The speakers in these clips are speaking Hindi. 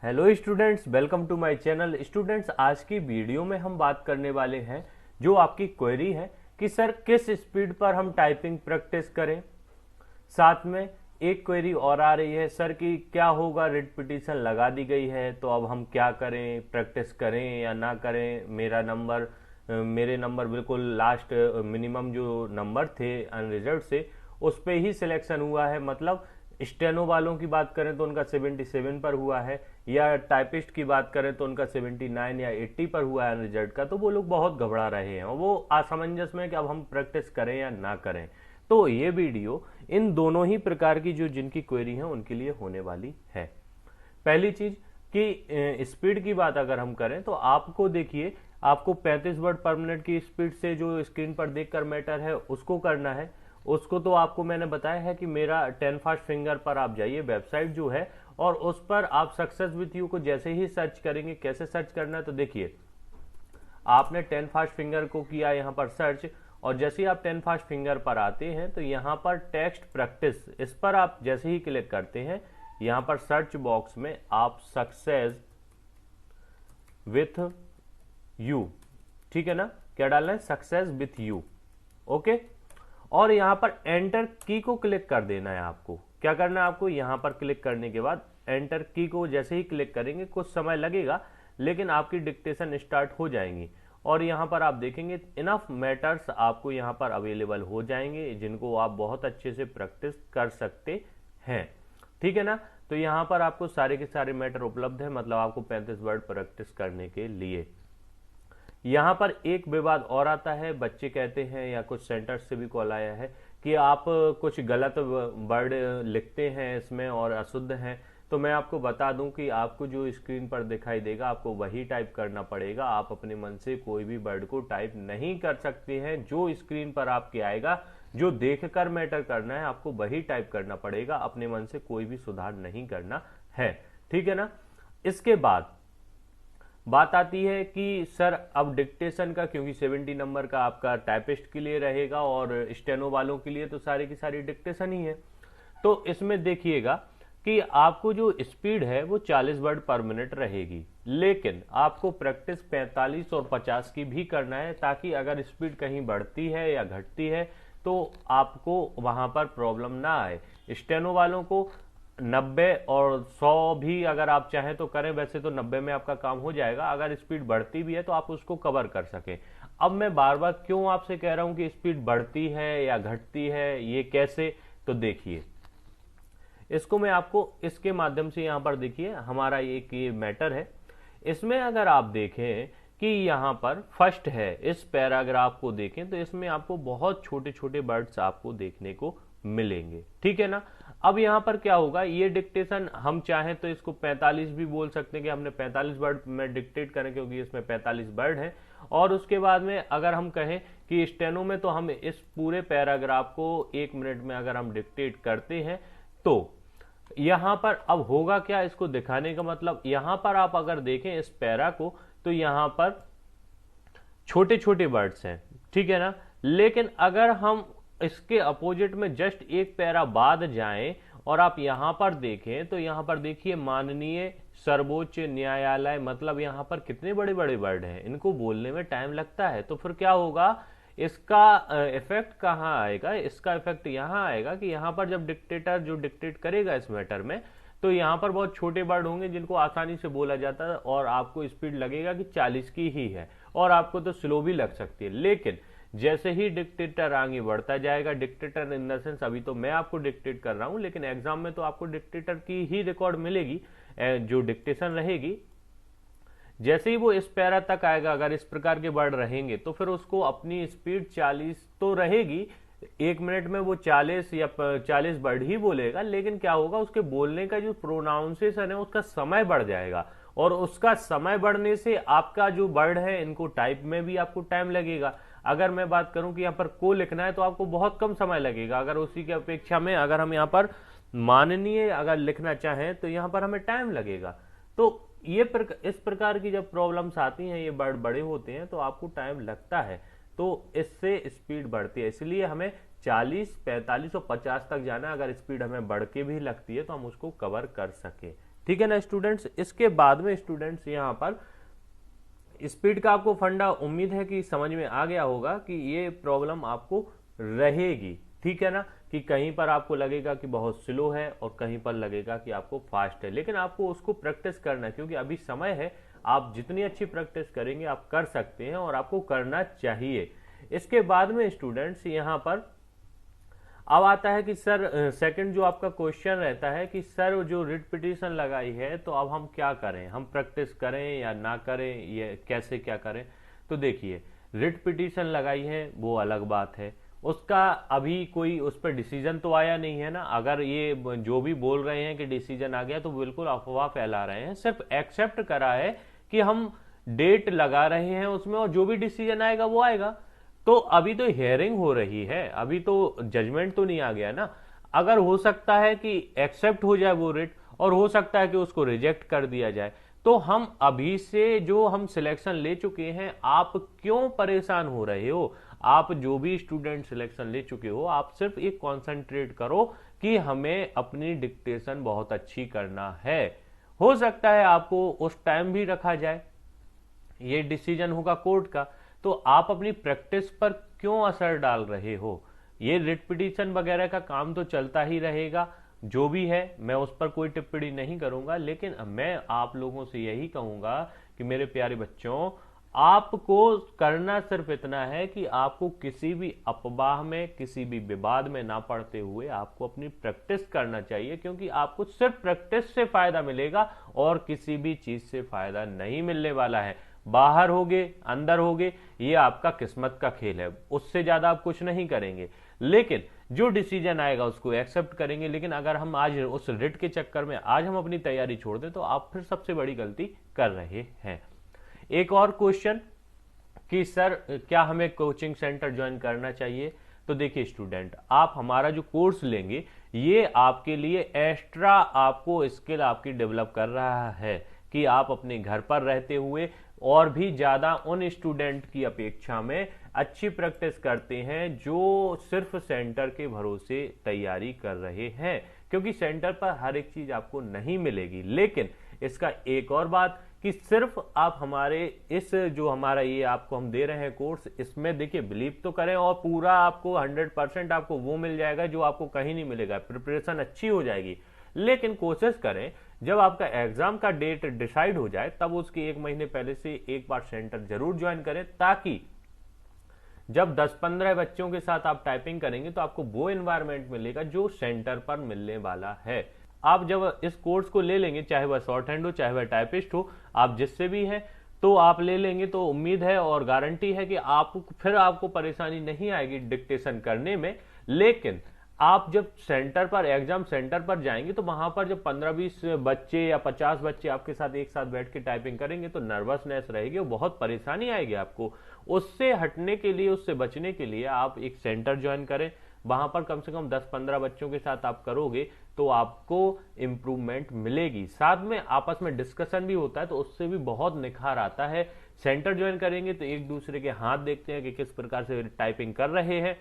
Hello students, welcome to my channel. Students, आज की वीडियो में हम बात करने वाले हैं जो आपकी क्वेरी है कि सर किस स्पीड पर हम टाइपिंग प्रैक्टिस करें। साथ में एक क्वेरी और आ रही है सर कि क्या होगा, रिपीटिशन लगा दी गई है तो अब हम क्या करें, प्रैक्टिस करें या ना करें। मेरे नंबर बिल्कुल लास्ट मिनिमम जो नंबर थे अनरिजर्व से उस पे ही सिलेक्शन हुआ है। मतलब स्टेनो वालों की बात करें तो उनका 77 पर हुआ है, या टाइपिस्ट की बात करें तो उनका 79 या 80 पर हुआ है अनरिजर्व का। तो वो लोग बहुत घबरा रहे हैं और वो असमंजस में कि अब हम प्रैक्टिस करें या ना करें। तो ये वीडियो इन दोनों ही प्रकार की जो जिनकी क्वेरी है उनके लिए होने वाली है। पहली चीज कि स्पीड की बात अगर हम करें तो आपको देखिए, आपको 35 वर्ड पर मिनट की स्पीड से जो स्क्रीन पर देखकर मैटर है उसको करना है। उसको तो आपको मैंने बताया है कि मेरा 10 फास्ट फिंगर पर आप जाइए, वेबसाइट जो है, और उस पर आप सक्सेस विथ यू को जैसे ही सर्च करेंगे। कैसे सर्च करना है तो देखिए, आपने 10 फास्ट फिंगर को किया यहाँ पर सर्च, और जैसे ही आप 10 फास्ट फिंगर पर आते हैं तो यहाँ पर टेक्स्ट प्रैक्टिस, इस पर आप जैसे ही क्लिक करते हैं यहाँ पर सर्च बॉक्स में आप सक्सेस विथ यू, ठीक है ना, क्या डालना है, सक्सेस विथ यू। ओके, और यहां पर एंटर की को क्लिक कर देना है। आपको क्या करना है, आपको यहां पर क्लिक करने के बाद एंटर की को जैसे ही क्लिक करेंगे, कुछ समय लगेगा लेकिन आपकी डिक्टेशन स्टार्ट हो जाएंगी। और यहां पर आप देखेंगे इनफ मैटर्स आपको यहां पर अवेलेबल हो जाएंगे जिनको आप बहुत अच्छे से प्रैक्टिस कर सकते हैं, ठीक है ना। तो यहां पर आपको सारे के सारे मैटर उपलब्ध है, मतलब आपको 35 वर्ड प्रैक्टिस करने के लिए। यहां पर एक विवाद और आता है, बच्चे कहते हैं या कुछ सेंटर से भी कॉल आया है कि आप कुछ गलत वर्ड लिखते हैं इसमें और अशुद्ध हैं। तो मैं आपको बता दूं कि आपको जो स्क्रीन पर दिखाई देगा आपको वही टाइप करना पड़ेगा। आप अपने मन से कोई भी वर्ड को टाइप नहीं कर सकते हैं। जो स्क्रीन पर आपके आएगा, जो देखकर मैटर करना है, आपको वही टाइप करना पड़ेगा। अपने मन से कोई भी सुधार नहीं करना है, ठीक है ना। इसके बाद बात आती है कि सर अब डिक्टेशन का, क्योंकि 70 नंबर का आपका टाइपिस्ट के लिए रहेगा और स्टेनो वालों के लिए तो सारी की सारी डिक्टेशन ही है। तो इसमें देखिएगा कि आपको जो स्पीड है वो 40 वर्ड पर मिनट रहेगी, लेकिन आपको प्रैक्टिस 45 और 50 की भी करना है, ताकि अगर स्पीड कहीं बढ़ती है या घटती है तो आपको वहां पर प्रॉब्लम ना आए। स्टेनो वालों को 90 और 100 भी अगर आप चाहें तो करें, वैसे तो 90 में आपका काम हो जाएगा। अगर स्पीड बढ़ती भी है तो आप उसको कवर कर सकें। अब मैं बार बार क्यों आपसे कह रहा हूं कि स्पीड बढ़ती है या घटती है, ये कैसे, तो देखिए इसको मैं आपको इसके माध्यम से, यहां पर देखिए हमारा एक ये मैटर है। इसमें अगर आप देखें कि यहां पर फर्स्ट है, इस पैराग्राफ को देखें तो इसमें आपको बहुत छोटे छोटे वर्ड्स आपको देखने को मिलेंगे, ठीक है ना। अब यहां पर क्या होगा, ये डिक्टेशन हम चाहें तो इसको 45 भी बोल सकते हैं कि हमने 45 वर्ड में डिक्टेट करें, क्योंकि इसमें 45 वर्ड हैं। और उसके बाद में अगर हम कहें कि स्टेनो में तो हम इस पूरे पैराग्राफ को 1 मिनट में अगर हम डिक्टेट करते हैं तो यहां पर अब होगा क्या, इसको दिखाने का मतलब, यहां पर आप अगर देखें इस पैरा को तो यहां पर छोटे छोटे वर्ड्स हैं, ठीक है ना। लेकिन अगर हम इसके अपोजिट में जस्ट एक पैरा बाद जाएं और आप यहां पर देखें तो यहां पर देखिए माननीय सर्वोच्च न्यायालय, मतलब यहां पर कितने बड़े बड़े वर्ड हैं, इनको बोलने में टाइम लगता है। तो फिर क्या होगा, इसका इफेक्ट कहाँ आएगा, इसका इफेक्ट यहाँ आएगा कि यहाँ पर जब डिक्टेटर जो डिक्टेट करेगा इस मैटर में, तो यहाँ पर बहुत छोटे वर्ड होंगे जिनको आसानी से बोला जाता है और आपको स्पीड लगेगा कि 40 की ही है, और आपको तो स्लो भी लग सकती है। लेकिन जैसे ही डिक्टेटर आगे बढ़ता जाएगा, डिक्टेटर इन द सेंस अभी तो मैं आपको डिक्टेट कर रहा हूं, लेकिन एग्जाम में तो आपको डिक्टेटर की ही रिकॉर्ड मिलेगी जो डिक्टेशन रहेगी। जैसे ही वो इस पैरा तक आएगा, अगर इस प्रकार के वर्ड रहेंगे तो फिर उसको अपनी स्पीड 40 तो रहेगी, 1 मिनट में वो 40 या 40 वर्ड ही बोलेगा, लेकिन क्या होगा, उसके बोलने का जो प्रोनाउंसिएशन है उसका समय बढ़ जाएगा, और उसका समय बढ़ने से आपका जो वर्ड है इनको टाइप में भी आपको टाइम लगेगा। अगर मैं बात करूं कि यहाँ पर को लिखना है तो आपको बहुत कम समय लगेगा, अगर उसी की अपेक्षा में अगर हम यहाँ पर माननीय अगर लिखना चाहें तो यहाँ पर हमें टाइम लगेगा। तो ये इस प्रकार की जब प्रॉब्लम्स आती हैं, ये वर्ड बड़े होते हैं तो आपको टाइम लगता है, तो इससे स्पीड बढ़ती है। इसलिए हमें 40, 45 और 50 तक जाना है। अगर स्पीड हमें बढ़ के भी लगती है तो हम उसको कवर कर सके, ठीक है ना स्टूडेंट्स। इसके बाद में स्टूडेंट्स यहाँ पर स्पीड का आपको फंडा उम्मीद है कि समझ में आ गया होगा कि ये प्रॉब्लम आपको रहेगी, ठीक है ना, कि कहीं पर आपको लगेगा कि बहुत स्लो है और कहीं पर लगेगा कि आपको फास्ट है, लेकिन आपको उसको प्रैक्टिस करना है क्योंकि अभी समय है। आप जितनी अच्छी प्रैक्टिस करेंगे आप कर सकते हैं और आपको करना चाहिए। इसके बाद में स्टूडेंट्स यहाँ पर अब आता है कि सर सेकंड जो आपका क्वेश्चन रहता है कि सर जो रिट पिटीशन लगाई है तो अब हम क्या करें, हम प्रैक्टिस करें या ना करें, ये कैसे क्या करें। तो देखिए रिट पिटीशन लगाई है वो अलग बात है, उसका अभी कोई उस पर डिसीजन तो आया नहीं है ना। अगर ये जो भी बोल रहे हैं कि डिसीजन आ गया तो बिल्कुल अफवाह फैला रहे हैं। सिर्फ एक्सेप्ट करा है कि हम डेट लगा रहे हैं उसमें और जो भी डिसीजन आएगा वो आएगा। तो अभी तो हियरिंग हो रही है, अभी तो जजमेंट तो नहीं आ गया ना। अगर हो सकता है कि एक्सेप्ट हो जाए वो रिट और हो सकता है कि उसको रिजेक्ट कर दिया जाए। तो हम अभी से जो हम सिलेक्शन ले चुके हैं, आप क्यों परेशान हो रहे हो। आप जो भी स्टूडेंट सिलेक्शन ले चुके हो आप सिर्फ एक कॉन्सेंट्रेट करो कि हमें अपनी डिक्टेशन बहुत अच्छी करना है। हो सकता है आपको उस टाइम भी रखा जाए, ये डिसीजन होगा कोर्ट का। तो आप अपनी प्रैक्टिस पर क्यों असर डाल रहे हो। ये रिट पिटीशन वगैरह का काम तो चलता ही रहेगा, जो भी है मैं उस पर कोई टिप्पणी नहीं करूंगा, लेकिन मैं आप लोगों से यही कहूंगा कि मेरे प्यारे बच्चों, आपको करना सिर्फ इतना है कि आपको किसी भी अफवाह में, किसी भी विवाद में ना पड़ते हुए आपको अपनी प्रैक्टिस करना चाहिए, क्योंकि आपको सिर्फ प्रैक्टिस से फायदा मिलेगा और किसी भी चीज से फायदा नहीं मिलने वाला है। बाहर होगे अंदर होगे ये आपका किस्मत का खेल है, उससे ज्यादा आप कुछ नहीं करेंगे, लेकिन जो डिसीजन आएगा उसको एक्सेप्ट करेंगे। लेकिन अगर हम आज उस रिट के चक्कर में आज हम अपनी तैयारी छोड़ दें तो आप फिर सबसे बड़ी गलती कर रहे हैं। एक और क्वेश्चन कि सर क्या हमें कोचिंग सेंटर ज्वाइन करना चाहिए। तो देखिए स्टूडेंट, आप हमारा जो कोर्स लेंगे ये आपके लिए एक्स्ट्रा आपको स्किल आपकी डेवलप कर रहा है कि आप अपने घर पर रहते हुए और भी ज्यादा उन स्टूडेंट की अपेक्षा में अच्छी प्रैक्टिस करते हैं जो सिर्फ सेंटर के भरोसे तैयारी कर रहे हैं, क्योंकि सेंटर पर हर एक चीज आपको नहीं मिलेगी। लेकिन इसका एक और बात कि सिर्फ आप हमारे इस जो हमारा ये आपको हम दे रहे हैं कोर्स, इसमें देखिए बिलीव तो करें और पूरा आपको 100% आपको वो मिल जाएगा जो आपको कहीं नहीं मिलेगा, प्रिपरेशन अच्छी हो जाएगी। लेकिन कोशिश करें जब आपका एग्जाम का डेट डिसाइड हो जाए तब उसके 1 महीने पहले से एक बार सेंटर जरूर ज्वाइन करें, ताकि जब 10-15 बच्चों के साथ आप टाइपिंग करेंगे तो आपको वो एनवायरनमेंट मिलेगा जो सेंटर पर मिलने वाला है। आप जब इस कोर्स को ले लेंगे, चाहे वह शॉर्ट हैंड हो चाहे वह टाइपिस्ट हो, आप जिससे भी हैं तो आप ले लेंगे तो उम्मीद है और गारंटी है कि आपको परेशानी नहीं आएगी डिक्टेशन करने में। लेकिन आप जब सेंटर पर एग्जाम सेंटर पर जाएंगे तो वहां पर जब 15-20 बच्चे या 50 बच्चे आपके साथ एक साथ बैठ के टाइपिंग करेंगे तो नर्वसनेस रहेगी और बहुत परेशानी आएगी आपको। उससे हटने के लिए, उससे बचने के लिए आप एक सेंटर ज्वाइन करें, वहां पर कम से कम 10-15 बच्चों के साथ आप करोगे तो आपको इंप्रूवमेंट मिलेगी। साथ में आपस में डिस्कशन भी होता है तो उससे भी बहुत निखार आता है। सेंटर ज्वाइन करेंगे तो एक दूसरे के हाथ देखते हैं कि किस प्रकार से टाइपिंग कर रहे हैं,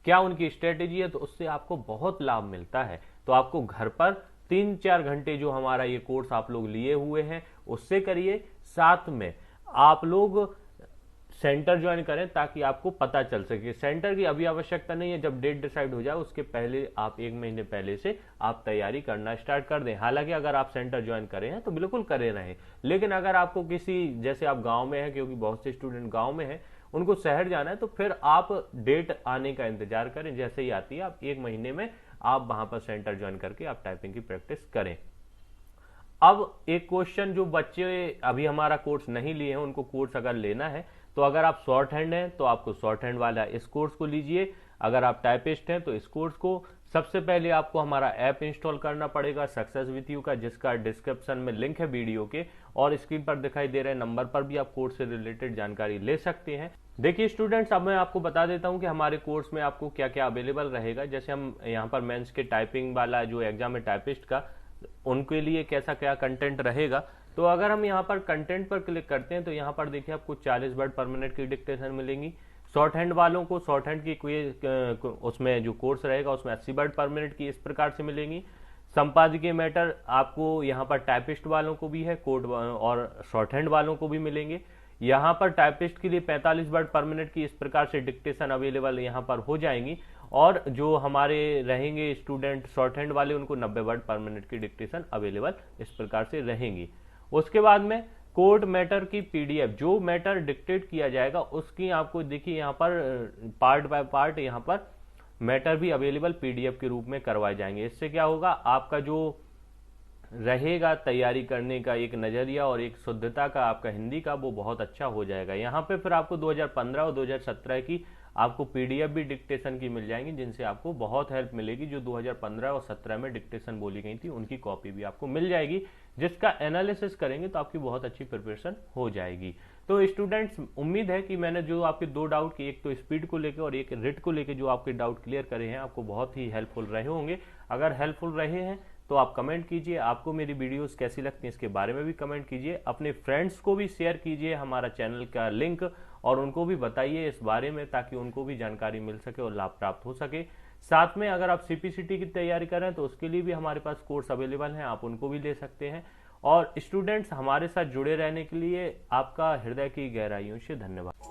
क्या उनकी स्ट्रेटेजी है, तो उससे आपको बहुत लाभ मिलता है। तो आपको घर पर 3-4 घंटे जो हमारा ये कोर्स आप लोग लिए हुए हैं उससे करिए, साथ में आप लोग सेंटर ज्वाइन करें ताकि आपको पता चल सके। सेंटर की अभी आवश्यकता नहीं है, जब डेट डिसाइड हो जाए उसके पहले आप 1 महीने पहले से आप तैयारी करना स्टार्ट कर दें। हालांकि अगर आप सेंटर ज्वाइन करें हैं तो बिल्कुल करे रहें, लेकिन अगर आपको किसी, जैसे आप गांव में हैं, क्योंकि बहुत से स्टूडेंट गांव में हैं, उनको शहर जाना है तो फिर आप डेट आने का इंतजार करें, जैसे ही आती है आप 1 महीने में आप वहां पर सेंटर ज्वाइन करके आप टाइपिंग की प्रैक्टिस करें। अब एक क्वेश्चन, जो बच्चे अभी हमारा कोर्स नहीं लिए हैं उनको कोर्स अगर लेना है तो अगर आप शॉर्ट हैंड हैं तो आपको शॉर्ट हैंड वाला इस कोर्स को लीजिए, अगर आप टाइपिस्ट हैं तो इस कोर्स को। सबसे पहले आपको हमारा ऐप इंस्टॉल करना पड़ेगा सक्सेस विथ यू का, जिसका डिस्क्रिप्शन में लिंक है वीडियो के, और स्क्रीन पर दिखाई दे रहे नंबर पर भी आप कोर्स से रिलेटेड जानकारी ले सकते हैं। देखिए स्टूडेंट्स, अब मैं आपको बता देता हूं कि हमारे कोर्स में आपको क्या क्या अवेलेबल रहेगा। जैसे हम यहाँ पर मेंस के टाइपिंग वाला जो एग्जाम है टाइपिस्ट का, उनके लिए कैसा क्या कंटेंट रहेगा। तो अगर हम यहाँ पर कंटेंट पर क्लिक करते हैं तो यहाँ पर देखिए आपको 40 वर्ड पर मिनट की डिक्टेशन मिलेंगी। शॉर्ट हैंड वालों को शॉर्ट हैंड की उसमें जो कोर्स रहेगा उसमें 80 वर्ड पर मिनट की इस प्रकार से मिलेंगी। संपादकीय मैटर आपको यहाँ पर टाइपिस्ट वालों को भी है, कोड और शॉर्ट हैंड वालों को भी मिलेंगे। यहाँ पर टाइपिस्ट के लिए 45 वर्ड पर मिनट की इस प्रकार से डिक्टेशन अवेलेबल यहाँ पर हो जाएंगी, और जो हमारे रहेंगे स्टूडेंट शॉर्ट हैंड वाले उनको 90 वर्ड पर मिनट की डिक्टेशन अवेलेबल इस प्रकार से रहेंगी। उसके बाद में कोड मैटर की पीडीएफ, जो मैटर डिक्टेट किया जाएगा उसकी आपको देखिए यहाँ पर पार्ट बाय पार्ट यहाँ पर मैटर भी अवेलेबल पीडीएफ के रूप में करवाए जाएंगे। इससे क्या होगा, आपका जो रहेगा तैयारी करने का एक नजरिया और एक शुद्धता का आपका हिंदी का, वो बहुत अच्छा हो जाएगा। यहाँ पे फिर आपको 2015 और 2017 की आपको पीडीएफ भी डिक्टेशन की मिल जाएंगी, जिनसे आपको बहुत हेल्प मिलेगी। जो 2015 और 17 में डिक्टेशन बोली गई थी उनकी कॉपी भी आपको मिल जाएगी, जिसका एनालिसिस करेंगे तो आपकी बहुत अच्छी प्रिपरेशन हो जाएगी। तो स्टूडेंट्स, उम्मीद है कि मैंने जो आपके दो डाउट की, एक तो स्पीड को लेकर और एक रिट को लेकर जो आपके डाउट क्लियर करे हैं, आपको बहुत ही हेल्पफुल रहे होंगे। अगर हेल्पफुल रहे हैं तो आप कमेंट कीजिए, आपको मेरी वीडियोस कैसी लगती हैं इसके बारे में भी कमेंट कीजिए। अपने फ्रेंड्स को भी शेयर कीजिए हमारा चैनल का लिंक, और उनको भी बताइए इस बारे में, ताकि उनको भी जानकारी मिल सके और लाभ प्राप्त हो सके। साथ में अगर आप सीपीसीटी की तैयारी कर रहे हैं तो उसके लिए भी हमारे पास कोर्स अवेलेबल हैं, आप उनको भी ले सकते हैं। और स्टूडेंट्स, हमारे साथ जुड़े रहने के लिए आपका हृदय की गहराइयों से धन्यवाद।